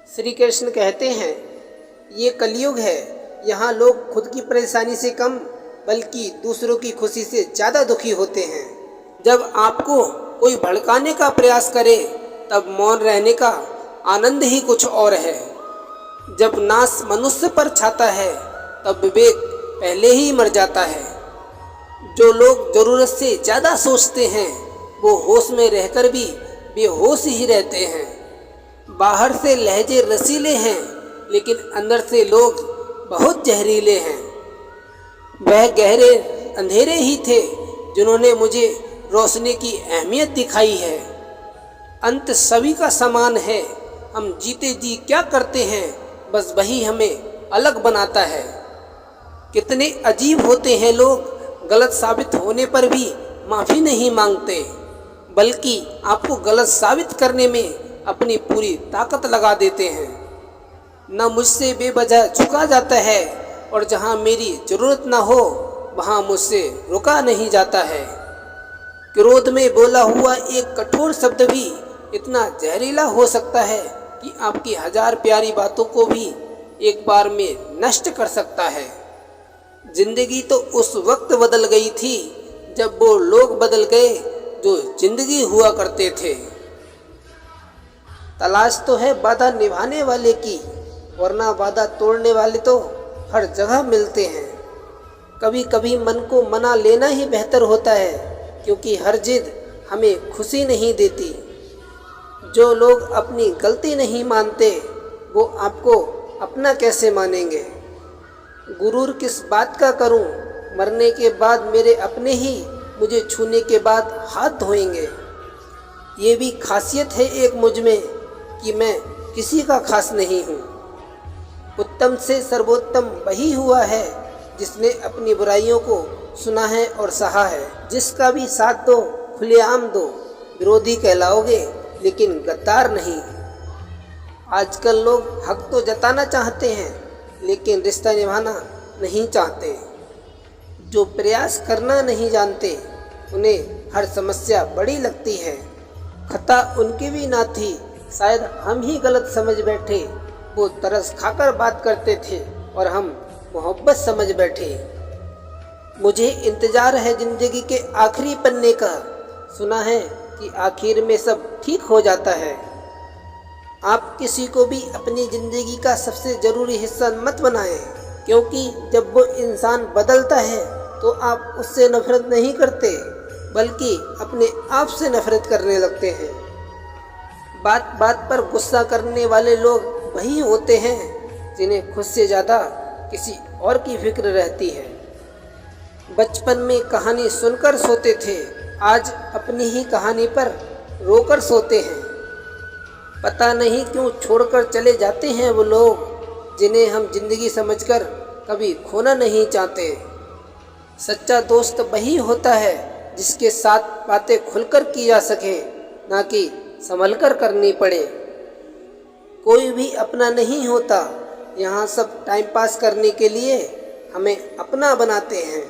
श्री कृष्ण कहते हैं, ये कलयुग है। यहाँ लोग खुद की परेशानी से कम बल्कि दूसरों की खुशी से ज़्यादा दुखी होते हैं। जब आपको कोई भड़काने का प्रयास करे तब मौन रहने का आनंद ही कुछ और है। जब नाश मनुष्य पर छाता है तब विवेक पहले ही मर जाता है। जो लोग ज़रूरत से ज़्यादा सोचते हैं वो होश में रहकर भी बेहोश ही रहते हैं। बाहर से लहजे रसीले हैं लेकिन अंदर से लोग बहुत जहरीले हैं। वह गहरे अंधेरे ही थे जिन्होंने मुझे रोशनी की अहमियत दिखाई है। अंत सभी का समान है। हम जीते जी क्या करते हैं बस वही हमें अलग बनाता है। कितने अजीब होते हैं लोग, गलत साबित होने पर भी माफ़ी नहीं मांगते बल्कि आपको गलत साबित करने में अपनी पूरी ताकत लगा देते हैं। न मुझसे बेवजह झुका जाता है और जहाँ मेरी ज़रूरत न हो वहाँ मुझसे रुका नहीं जाता है। क्रोध में बोला हुआ एक कठोर शब्द भी इतना जहरीला हो सकता है कि आपकी 1000 प्यारी बातों को भी एक बार में नष्ट कर सकता है। जिंदगी तो उस वक्त बदल गई थी जब वो लोग बदल गए जो जिंदगी हुआ करते थे। तलाश तो है वादा निभाने वाले की, वरना वादा तोड़ने वाले तो हर जगह मिलते हैं। कभी कभी मन को मना लेना ही बेहतर होता है क्योंकि हर जिद हमें खुशी नहीं देती। जो लोग अपनी गलती नहीं मानते वो आपको अपना कैसे मानेंगे। गुरूर किस बात का करूं, मरने के बाद मेरे अपने ही मुझे छूने के बाद हाथ धोएंगे। ये भी खासियत है एक मुझ में कि मैं किसी का खास नहीं हूँ। उत्तम से सर्वोत्तम वही हुआ है जिसने अपनी बुराइयों को सुना है और सहा है। जिसका भी साथ दो खुलेआम दो, विरोधी कहलाओगे लेकिन गद्दार नहीं। आजकल लोग हक तो जताना चाहते हैं लेकिन रिश्ता निभाना नहीं चाहते। जो प्रयास करना नहीं जानते उन्हें हर समस्या बड़ी लगती है। खता उनकी भी ना थी, शायद हम ही गलत समझ बैठे। वो तरस खाकर बात करते थे और हम मोहब्बत समझ बैठे। मुझे इंतज़ार है ज़िंदगी के आखिरी पन्ने का। सुना है कि आखिर में सब ठीक हो जाता है। आप किसी को भी अपनी ज़िंदगी का सबसे ज़रूरी हिस्सा मत बनाएं, क्योंकि जब वो इंसान बदलता है तो आप उससे नफरत नहीं करते बल्कि अपने आप से नफरत करने लगते हैं। बात बात पर गुस्सा करने वाले लोग वही होते हैं जिन्हें खुद से ज़्यादा किसी और की फिक्र रहती है। बचपन में कहानी सुनकर सोते थे, आज अपनी ही कहानी पर रोकर सोते हैं। पता नहीं क्यों छोड़कर चले जाते हैं वो लोग जिन्हें हम जिंदगी समझकर कभी खोना नहीं चाहते। सच्चा दोस्त वही होता है जिसके साथ बातें खुलकर की जा सके, ना कि संभलकर करनी पड़े। कोई भी अपना नहीं होता, यहाँ सब टाइम पास करने के लिए हमें अपना बनाते हैं।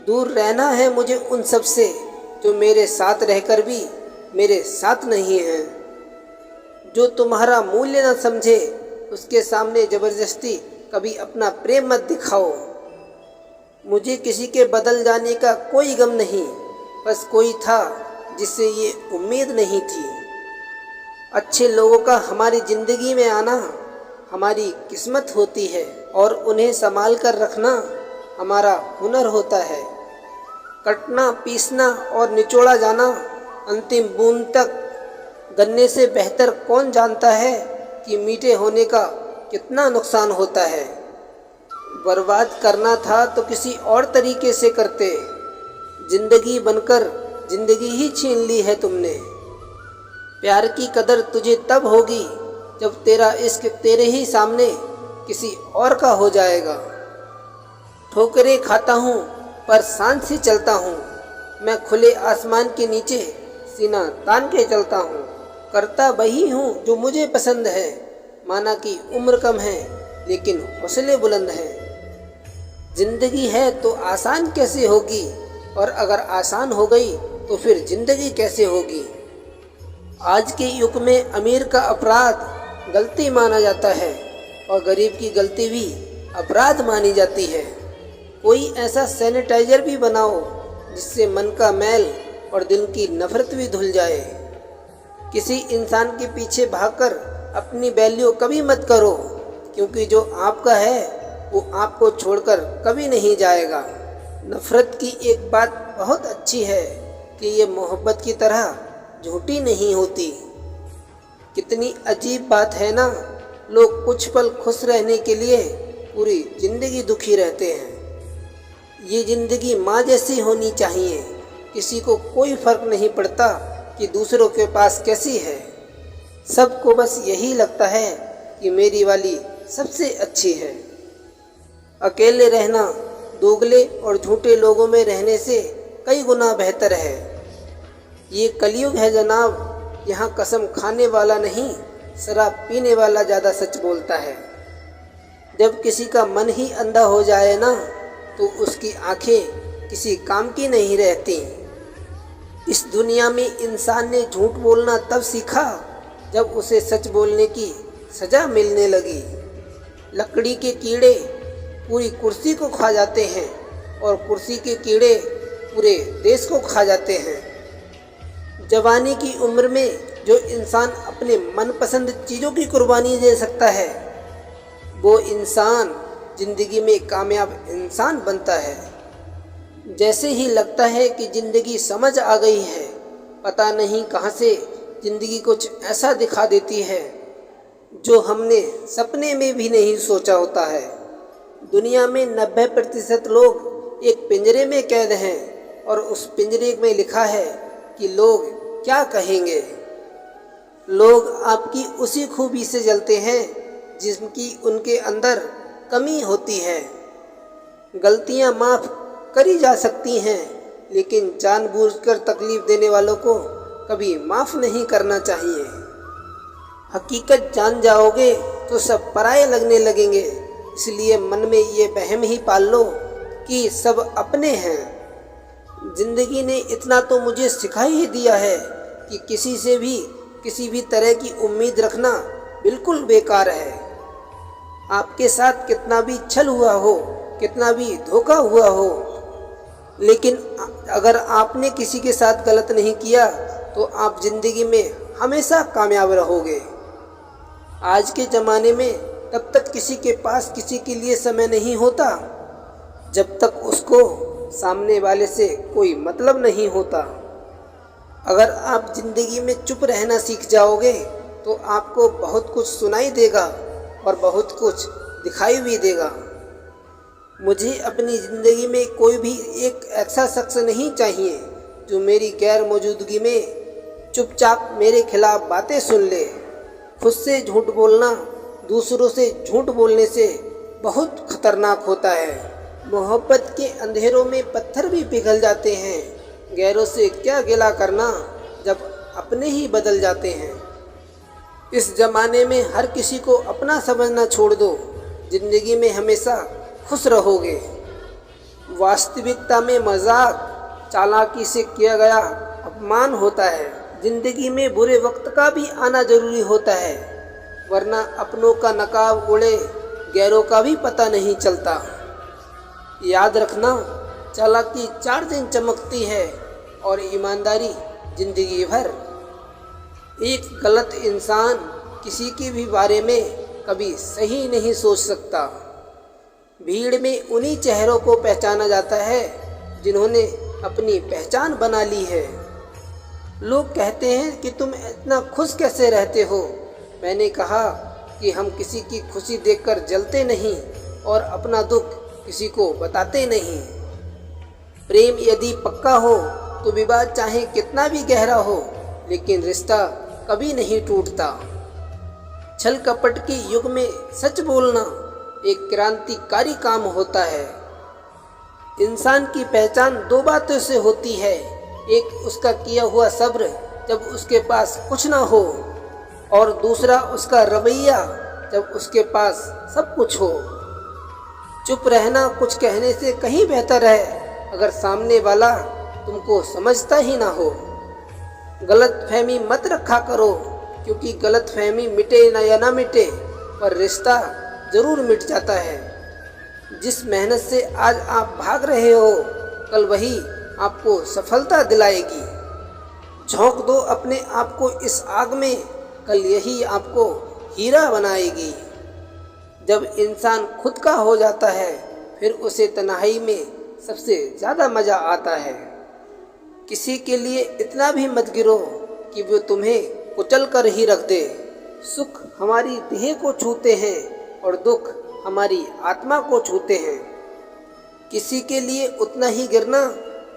दूर रहना है मुझे उन सब से जो मेरे साथ रहकर भी मेरे साथ नहीं हैं। जो तुम्हारा मूल्य न समझे उसके सामने ज़बरदस्ती कभी अपना प्रेम मत दिखाओ। मुझे किसी के बदल जाने का कोई गम नहीं, बस कोई था जिससे ये उम्मीद नहीं थी। अच्छे लोगों का हमारी ज़िंदगी में आना हमारी किस्मत होती है और उन्हें संभाल कर रखना हमारा हुनर होता है। कटना, पीसना और निचोड़ा जाना अंतिम बूंद तक गन्ने से बेहतर कौन जानता है कि मीठे होने का कितना नुकसान होता है। बर्बाद करना था तो किसी और तरीके से करते। जिंदगी बनकर जिंदगी ही छीन ली है तुमने। प्यार की कदर तुझे तब होगी जब तेरा इश्क तेरे ही सामने किसी और का हो जाएगा। ठोकरें खाता हूँ पर शांत से चलता हूँ। मैं खुले आसमान के नीचे सीना तान के चलता हूँ। करता वही हूँ जो मुझे पसंद है। माना कि उम्र कम है लेकिन हौसले बुलंद हैं। जिंदगी है तो आसान कैसे होगी, और अगर आसान हो गई तो फिर जिंदगी कैसे होगी। आज के युग में अमीर का अपराध गलती माना जाता है और गरीब की गलती भी अपराध मानी जाती है। कोई ऐसा सैनिटाइजर भी बनाओ जिससे मन का मैल और दिल की नफरत भी धुल जाए। किसी इंसान के पीछे भागकर अपनी वैल्यू कभी मत करो, क्योंकि जो आपका है वो आपको छोड़कर कभी नहीं जाएगा। नफरत की एक बात बहुत अच्छी है कि ये मोहब्बत की तरह झूठी नहीं होती। कितनी अजीब बात है ना, लोग कुछ पल खुश रहने के लिए पूरी जिंदगी दुखी रहते हैं। ये जिंदगी माँ जैसी होनी चाहिए, किसी को कोई फर्क नहीं पड़ता कि दूसरों के पास कैसी है। सबको बस यही लगता है कि मेरी वाली सबसे अच्छी है। अकेले रहना दोगले और झूठे लोगों में रहने से कई गुना बेहतर है। ये कलयुग है जनाब, यहाँ कसम खाने वाला नहीं, शराब पीने वाला ज़्यादा सच बोलता है। जब किसी का मन ही अंधा हो जाए ना, तो उसकी आंखें किसी काम की नहीं रहती। इस दुनिया में इंसान ने झूठ बोलना तब सीखा जब उसे सच बोलने की सज़ा मिलने लगी। लकड़ी के कीड़े पूरी कुर्सी को खा जाते हैं और कुर्सी के कीड़े पूरे देश को खा जाते हैं। जवानी की उम्र में जो इंसान अपने मनपसंद चीज़ों की कुर्बानी दे सकता है, वो इंसान ज़िंदगी में कामयाब इंसान बनता है। जैसे ही लगता है कि ज़िंदगी समझ आ गई है, पता नहीं कहाँ से ज़िंदगी कुछ ऐसा दिखा देती है जो हमने सपने में भी नहीं सोचा होता है। दुनिया में 90% लोग एक पिंजरे में कैद हैं और उस पिंजरे में लिखा है कि लोग क्या कहेंगे। लोग आपकी उसी खूबी से जलते हैं जिनकी उनके अंदर कमी होती है। गलतियां माफ़ करी जा सकती हैं, लेकिन जानबूझकर तकलीफ़ देने वालों को कभी माफ़ नहीं करना चाहिए। हकीकत जान जाओगे तो सब पराये लगने लगेंगे, इसलिए मन में ये वहम ही पाल लो कि सब अपने हैं। ज़िंदगी ने इतना तो मुझे सिखा ही दिया है कि किसी से भी किसी भी तरह की उम्मीद रखना बिल्कुल बेकार है। आपके साथ कितना भी छल हुआ हो, कितना भी धोखा हुआ हो, लेकिन अगर आपने किसी के साथ गलत नहीं किया तो आप ज़िंदगी में हमेशा कामयाब रहोगे। आज के ज़माने में तब तक किसी के पास किसी के लिए समय नहीं होता जब तक उसको सामने वाले से कोई मतलब नहीं होता। अगर आप ज़िंदगी में चुप रहना सीख जाओगे तो आपको बहुत कुछ सुनाई देगा और बहुत कुछ दिखाई भी देगा। मुझे अपनी ज़िंदगी में कोई भी एक ऐसा शख्स नहीं चाहिए जो मेरी गैर मौजूदगी में चुपचाप मेरे खिलाफ बातें सुन ले। खुद से झूठ बोलना दूसरों से झूठ बोलने से बहुत खतरनाक होता है। मोहब्बत के अंधेरों में पत्थर भी पिघल जाते हैं। गैरों से क्या गिला करना जब अपने ही बदल जाते हैं। इस ज़माने में हर किसी को अपना समझना छोड़ दो, ज़िंदगी में हमेशा खुश रहोगे। वास्तविकता में मजाक चालाकी से किया गया अपमान होता है। ज़िंदगी में बुरे वक्त का भी आना ज़रूरी होता है, वरना अपनों का नकाब उड़े गैरों का भी पता नहीं चलता। याद रखना, चालाकी 4 दिन चमकती है और ईमानदारी ज़िंदगी भर। एक गलत इंसान किसी के भी बारे में कभी सही नहीं सोच सकता। भीड़ में उन्हीं चेहरों को पहचाना जाता है जिन्होंने अपनी पहचान बना ली है। लोग कहते हैं कि तुम इतना खुश कैसे रहते हो। मैंने कहा कि हम किसी की खुशी देखकर जलते नहीं और अपना दुख किसी को बताते नहीं। प्रेम यदि पक्का हो तो विवाद चाहे कितना भी गहरा हो, लेकिन रिश्ता कभी नहीं टूटता। छल कपट के युग में सच बोलना एक क्रांतिकारी काम होता है। इंसान की पहचान 2 बातों से होती है, एक उसका किया हुआ सब्र जब उसके पास कुछ ना हो, और दूसरा उसका रवैया जब उसके पास सब कुछ हो। चुप रहना कुछ कहने से कहीं बेहतर है अगर सामने वाला तुमको समझता ही ना हो। गलत फहमी मत रखा करो, क्योंकि गलतफहमी मिटे ना या ना मिटे पर रिश्ता ज़रूर मिट जाता है। जिस मेहनत से आज आप भाग रहे हो कल वही आपको सफलता दिलाएगी। झोंक दो अपने आप को इस आग में, कल यही आपको हीरा बनाएगी। जब इंसान खुद का हो जाता है फिर उसे तन्हाई में सबसे ज़्यादा मज़ा आता है। किसी के लिए इतना भी मत गिरो कि वो तुम्हें कुचल कर ही रख दे। सुख हमारी देह को छूते हैं और दुख हमारी आत्मा को छूते हैं। किसी के लिए उतना ही गिरना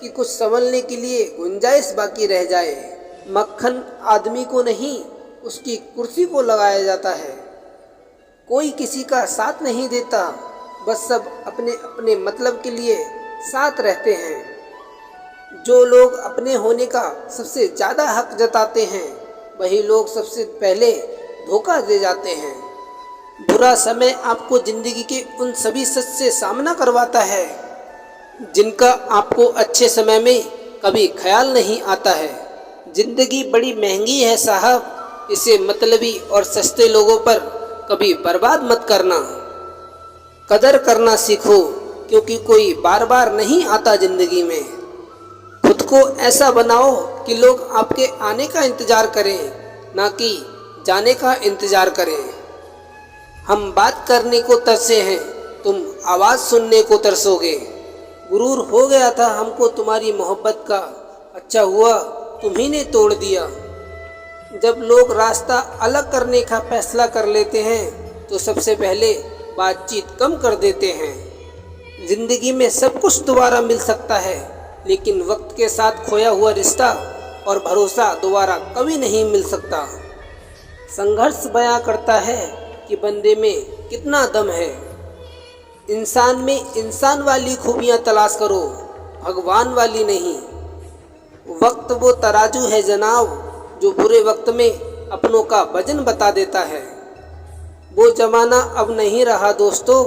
कि कुछ संभलने के लिए गुंजाइश बाकी रह जाए। मक्खन आदमी को नहीं उसकी कुर्सी को लगाया जाता है। कोई किसी का साथ नहीं देता, बस सब अपने अपने मतलब के लिए साथ रहते हैं। जो लोग अपने होने का सबसे ज़्यादा हक जताते हैं वही लोग सबसे पहले धोखा दे जाते हैं। बुरा समय आपको ज़िंदगी के उन सभी सच से सामना करवाता है जिनका आपको अच्छे समय में कभी ख्याल नहीं आता है। ज़िंदगी बड़ी महंगी है साहब, इसे मतलबी और सस्ते लोगों पर कभी बर्बाद मत करना। कदर करना सीखो क्योंकि कोई बार बार नहीं आता ज़िंदगी में। खुद को ऐसा बनाओ कि लोग आपके आने का इंतज़ार करें, ना कि जाने का इंतज़ार करें। हम बात करने को तरसे हैं, तुम आवाज़ सुनने को तरसोगे। गुरूर हो गया था हमको तुम्हारी मोहब्बत का, अच्छा हुआ तुम्ही ने तोड़ दिया। जब लोग रास्ता अलग करने का फैसला कर लेते हैं तो सबसे पहले बातचीत कम कर देते हैं। ज़िंदगी में सब कुछ दोबारा मिल सकता है, लेकिन वक्त के साथ खोया हुआ रिश्ता और भरोसा दोबारा कभी नहीं मिल सकता। संघर्ष बयां करता है कि बंदे में कितना दम है। इंसान में इंसान वाली खूबियां तलाश करो, भगवान वाली नहीं। वक्त वो तराजू है जनाब जो बुरे वक्त में अपनों का वजन बता देता है। वो ज़माना अब नहीं रहा दोस्तों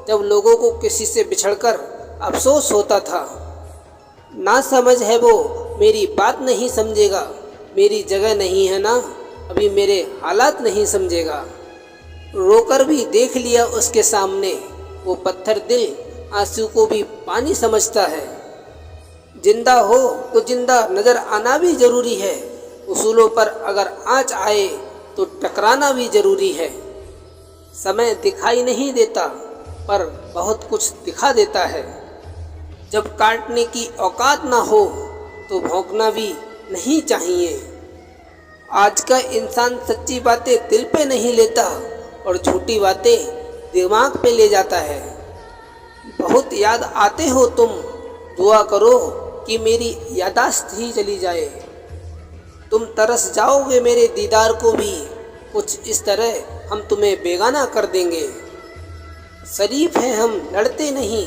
जब लोगों को किसी से बिछड़कर अफसोस होता था। ना समझ है वो मेरी बात नहीं समझेगा, मेरी जगह नहीं है ना अभी मेरे हालात नहीं समझेगा। रोकर भी देख लिया उसके सामने, वो पत्थर दिल आंसू को भी पानी समझता है। जिंदा हो तो जिंदा नज़र आना भी ज़रूरी है, उसूलों पर अगर आँच आए तो टकराना भी ज़रूरी है। समय दिखाई नहीं देता पर बहुत कुछ दिखा देता है। जब काटने की औकात ना हो तो भौंकना भी नहीं चाहिए। आज का इंसान सच्ची बातें दिल पे नहीं लेता और झूठी बातें दिमाग पे ले जाता है। बहुत याद आते हो तुम, दुआ करो कि मेरी यादाश्त ही चली जाए। तुम तरस जाओगे मेरे दीदार को भी, कुछ इस तरह हम तुम्हें बेगाना कर देंगे। शरीफ हैं हम, लड़ते नहीं,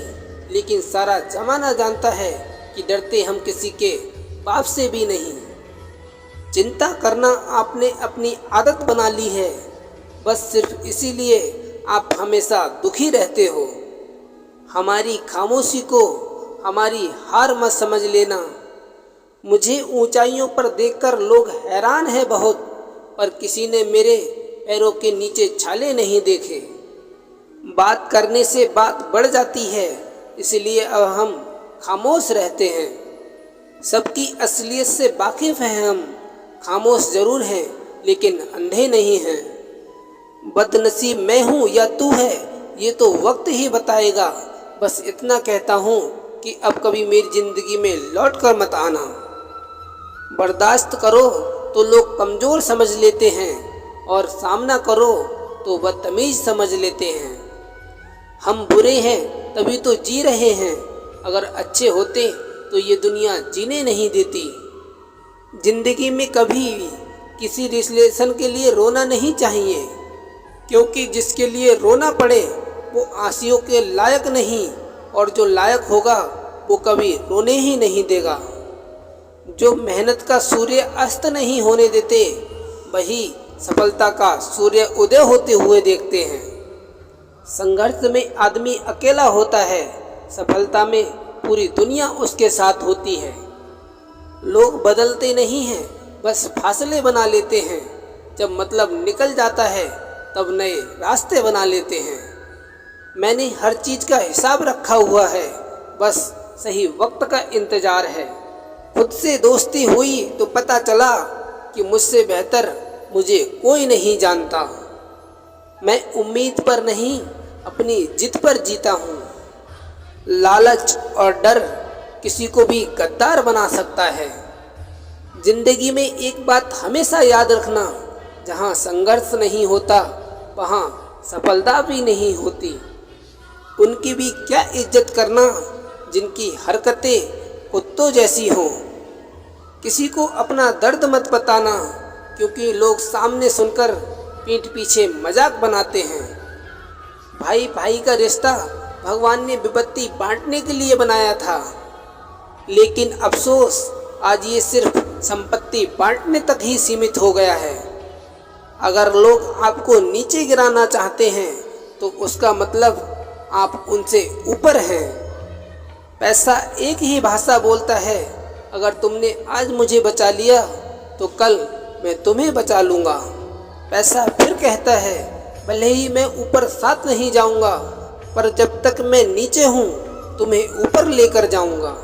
लेकिन सारा ज़माना जानता है कि डरते हम किसी के बाप से भी नहीं। चिंता करना आपने अपनी आदत बना ली है, बस सिर्फ इसीलिए आप हमेशा दुखी रहते हो। हमारी खामोशी को हमारी हार मत समझ लेना। मुझे ऊंचाइयों पर देखकर लोग हैरान हैं बहुत, पर किसी ने मेरे पैरों के नीचे छाले नहीं देखे। बात करने से बात बढ़ जाती है, इसलिए अब हम खामोश रहते हैं। सबकी असलियत से वाकिफ़ हैं हम, खामोश ज़रूर हैं लेकिन अंधे नहीं हैं। बदनसीब मैं हूँ या तू है ये तो वक्त ही बताएगा। बस इतना कहता हूँ कि अब कभी मेरी ज़िंदगी में लौट कर मत आना। बर्दाश्त करो तो लोग कमज़ोर समझ लेते हैं और सामना करो तो बदतमीज़ समझ लेते हैं। हम बुरे हैं तभी तो जी रहे हैं, अगर अच्छे होते तो ये दुनिया जीने नहीं देती। ज़िंदगी में कभी भी किसी रिलेशन के लिए रोना नहीं चाहिए, क्योंकि जिसके लिए रोना पड़े वो आंसुओं के लायक नहीं, और जो लायक होगा वो कभी रोने ही नहीं देगा। जो मेहनत का सूर्य अस्त नहीं होने देते वही सफलता का सूर्य उदय होते हुए देखते हैं। संघर्ष में आदमी अकेला होता है, सफलता में पूरी दुनिया उसके साथ होती है। लोग बदलते नहीं हैं, बस फासले बना लेते हैं। जब मतलब निकल जाता है तब नए रास्ते बना लेते हैं। मैंने हर चीज़ का हिसाब रखा हुआ है, बस सही वक्त का इंतज़ार है। खुद से दोस्ती हुई तो पता चला कि मुझसे बेहतर मुझे कोई नहीं जानता। मैं उम्मीद पर नहीं अपनी जिद पर जीता हूँ। लालच और डर किसी को भी गद्दार बना सकता है। जिंदगी में एक बात हमेशा याद रखना, जहाँ संघर्ष नहीं होता वहाँ सफलता भी नहीं होती। उनकी भी क्या इज्जत करना जिनकी हरकतें कुत्तों जैसी हों। किसी को अपना दर्द मत बताना, क्योंकि लोग सामने सुनकर पीठ पीछे मजाक बनाते हैं। भाई भाई का रिश्ता भगवान ने विपत्ति बांटने के लिए बनाया था, लेकिन अफसोस आज ये सिर्फ संपत्ति बांटने तक ही सीमित हो गया है। अगर लोग आपको नीचे गिराना चाहते हैं तो उसका मतलब आप उनसे ऊपर हैं। पैसा एक ही भाषा बोलता है, अगर तुमने आज मुझे बचा लिया तो कल मैं तुम्हें बचा लूँगा। पैसा फिर कहता है, भले ही मैं ऊपर साथ नहीं जाऊँगा, पर जब तक मैं नीचे हूँ तुम्हें ऊपर लेकर जाऊँगा।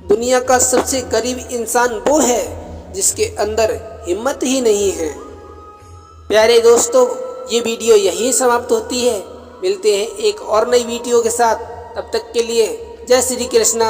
दुनिया का सबसे गरीब इंसान वो है जिसके अंदर हिम्मत ही नहीं है। प्यारे दोस्तों, ये वीडियो यहीं समाप्त होती है। मिलते हैं एक और नई वीडियो के साथ, तब तक के लिए जय श्री कृष्णा।